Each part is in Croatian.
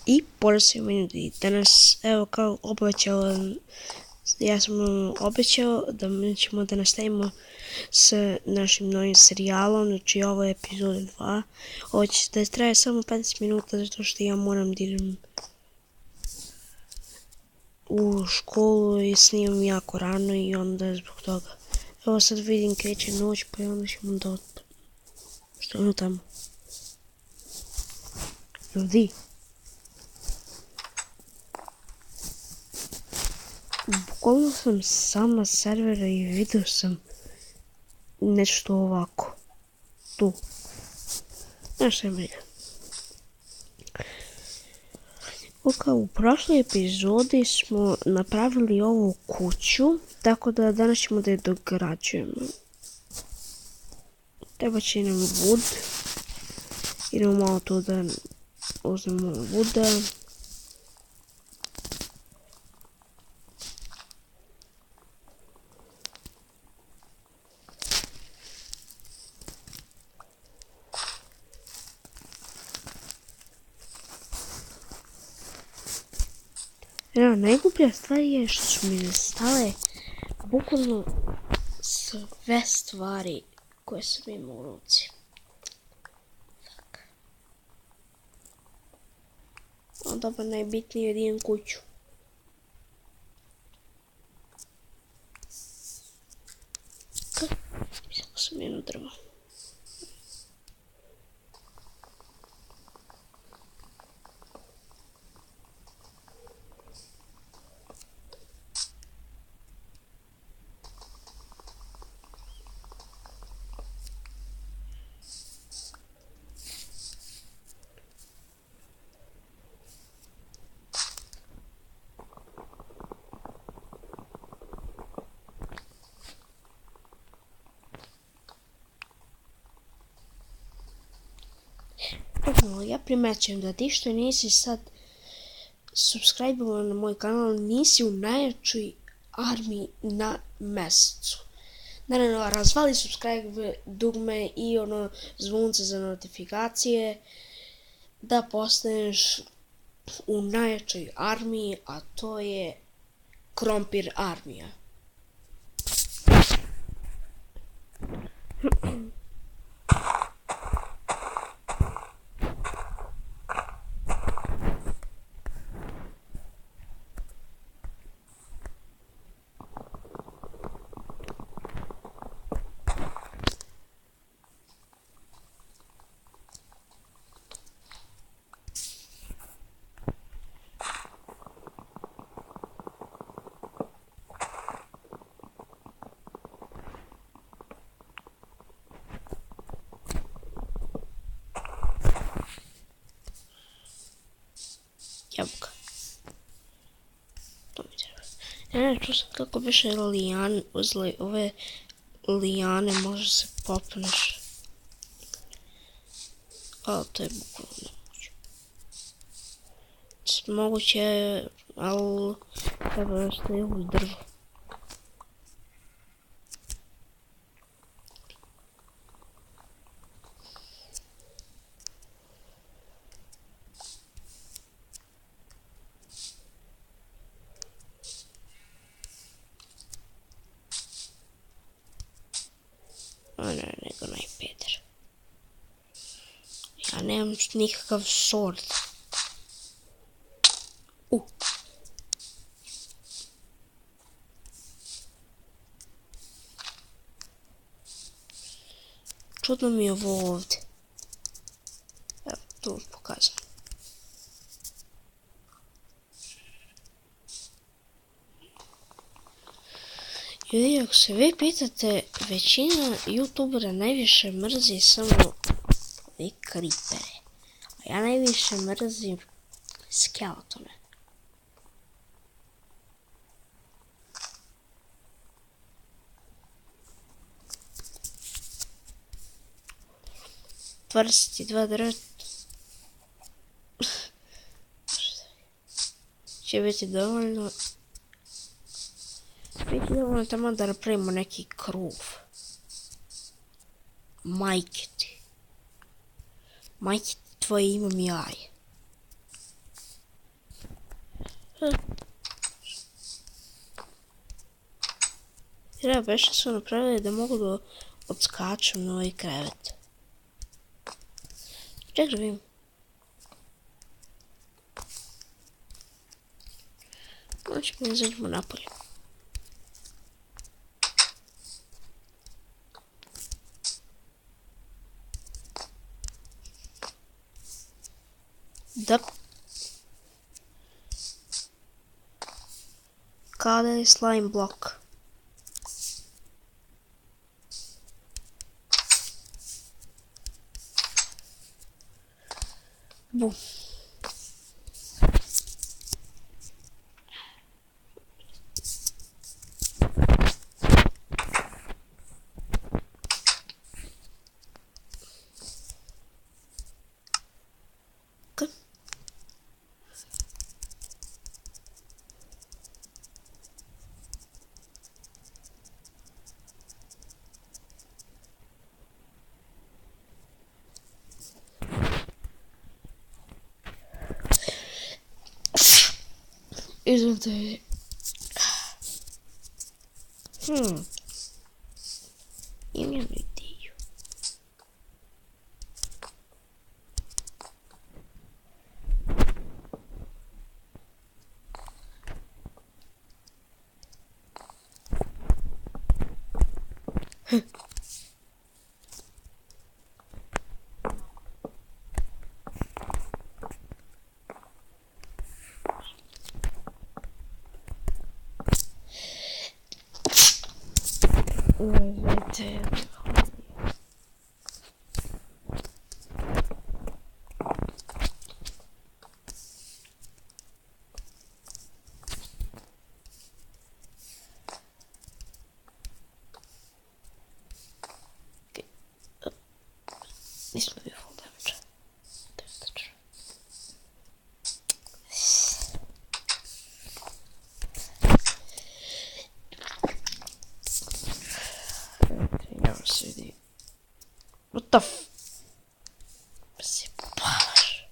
I pozdrav svima ljudi. Danas, evo kao obećao, ja sam obećao da mi ćemo da nastavimo s našim novim serijalom, znači ovo je epizoda 2. Ovo će da traje samo 15 minuta zato što ja moram da idem u školu i snimam jako rano i onda zbog toga. Evo sad vidim kreće noć pa i onda ćemo da otpademo. Što je ono tamo? Ljudi. Bukvalno sam sama servera i vidio sam nešto ovako. Tu. Znaš šta je briga. U prošloj epizodi smo napravili ovu kuću, tako da danas ćemo da je dograđujemo. Treba će nam wood. Idemo malo tu da uzmemo wooda. Evo, najgluplja stvar je što su mi nestale bukvalno sve stvari koje sam imao u ruci. Onda pa najbitnije je da imam kuću. Mislim da sam jedno drvo. Ja primećujem da ti što nisi sad subscribe-ovao na moj kanal, nisi u najjačoj armiji na mesecu. Naravno, razvali subscribe dugme i zvonce za notifikacije da postaneš u najjačoj armiji, a to je Krompir armija. Jabuka. To mi treba. Čuo sam kako biše lijane, ove lijane može se popneš. Ali to je bukvalno nemoguće. Moguće je, ali treba da stoji uz drvo. Ne, nego najpeder. Ja nemam nikakav sword. Čudno mi je ovo ovdje. Evo, tu pokazujem. Ljudi, ako se vi pitate, većina youtubera najviše mrzi samo ove creepere. A ja najviše mrzim skeletone. $22 drveta. Će biti dovoljno. Biti dovoljno tamo da napravimo neki krov. Majke ti. Majke ti tvoje imam jaje. Jer evo, beše su napravili da mogu da odskačem na ovaj krevet. Čekaj da vidim. Znači mi izađemo napolje. Da. Kada je slime blok. Bum. Izvolite. Imam ideju. Izvolite. Nismo bio full damage. Never see the... What the f... Se palaš.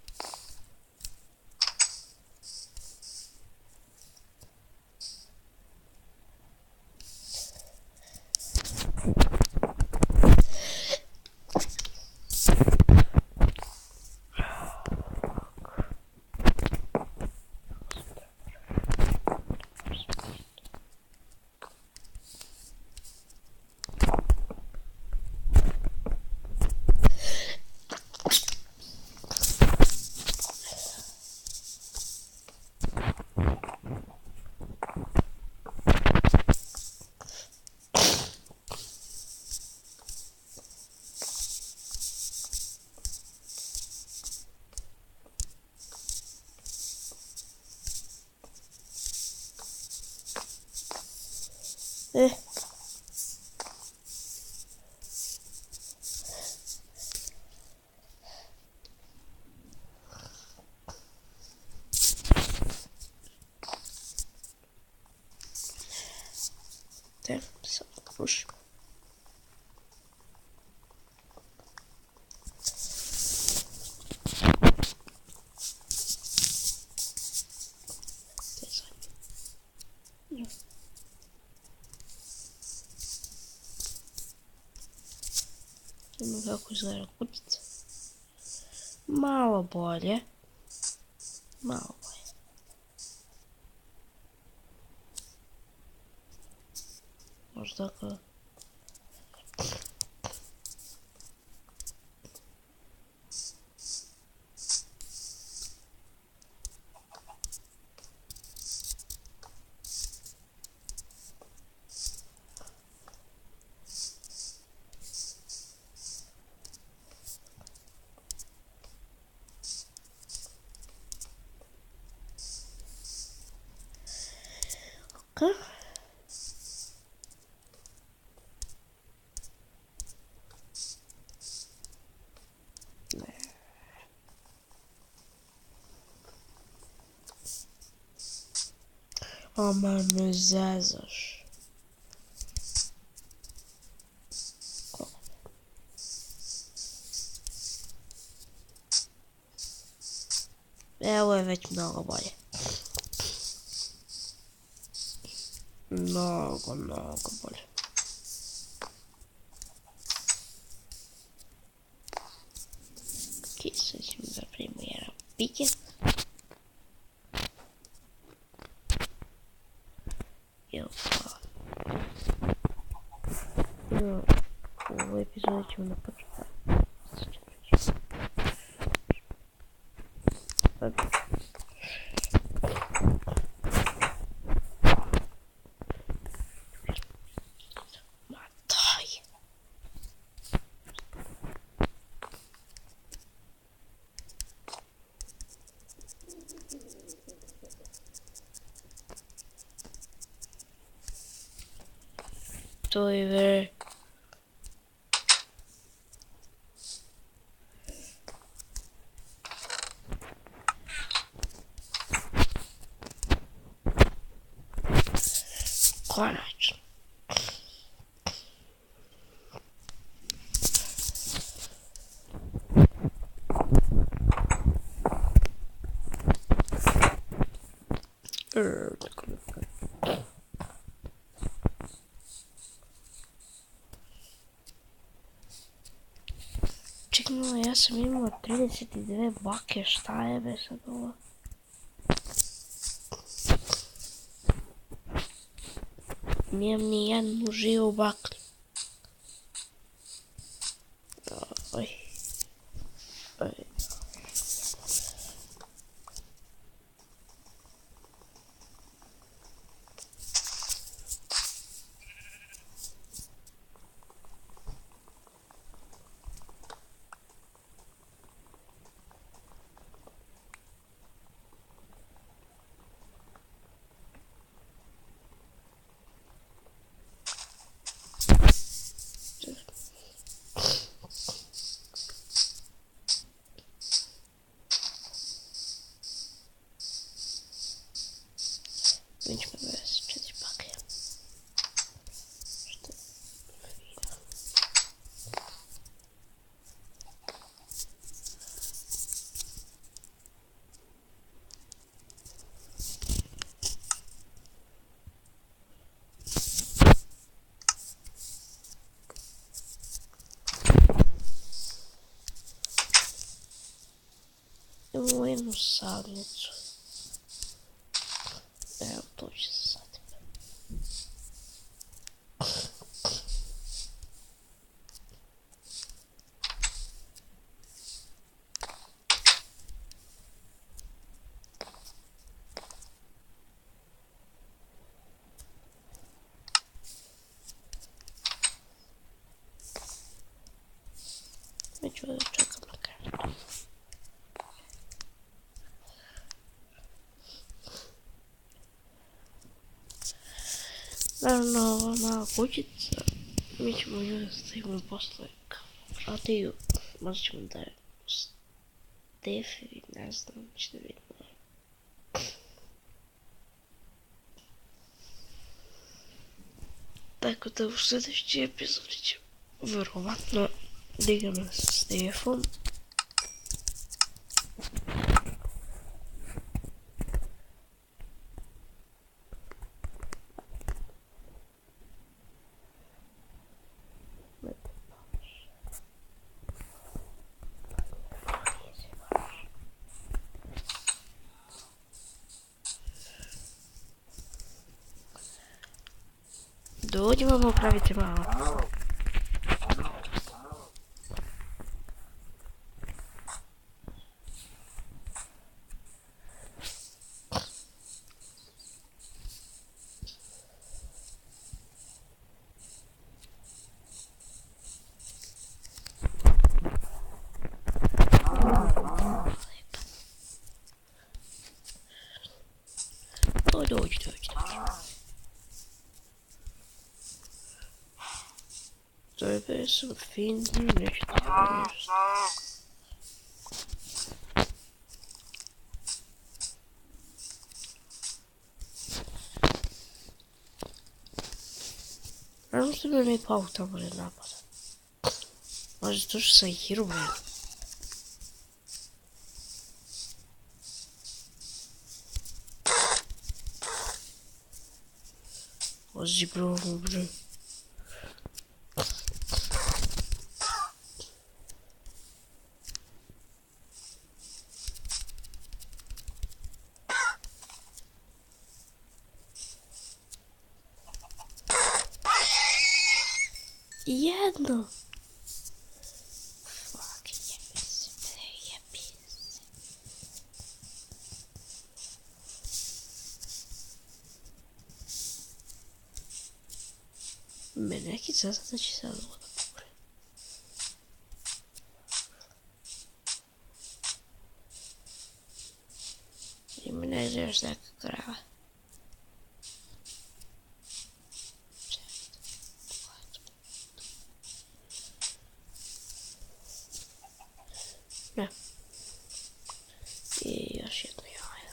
Te, sad rušimo. Te zadnje. Vidimo kako izgleda kutica. Malo bolje. Malo bolje. Možda tako... Okay. Oh man, me zezaš. Evo je već mnogo bolje. Mnogo bolje. Pike. Evo pa. Evo, u ovoj epizodi ćemo da početi. Ma daj. To je ve. Konačno. Čekaj malo, ja sam imao 32 bake, šta je be sad ovo? Nijem ni jednu živu baklju. Oj. Oj. Mi ćemo 24 bake. Što je fino. Imamo jednu sadnicu. Evo, to će se sad. Neću da čekam na kartu. Naravno, ova mala kućica, mi ćemo ju stavimo posle kao radiju, možda ćemo da je Stefi, ne znam, ćete vidjeti. Tako da u sljedeći epizodi ćemo verovatno da igramo sa Stefom. Dođemo popraviti malo. Dođi. To je bez sam fin, nešto nešto. Naravno što bi mi pao tamo ne napada. Možda to što sam ih hirubio. Ozi bro. Jedno. Fuck, jebi se, bre, jebi se. Me neki zazad da će sad ovo da pukne. Ima negdje još neka krava. Ne. I još jedno jaje.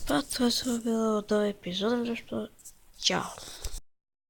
Pa to je bilo od ove epizode, što ćao.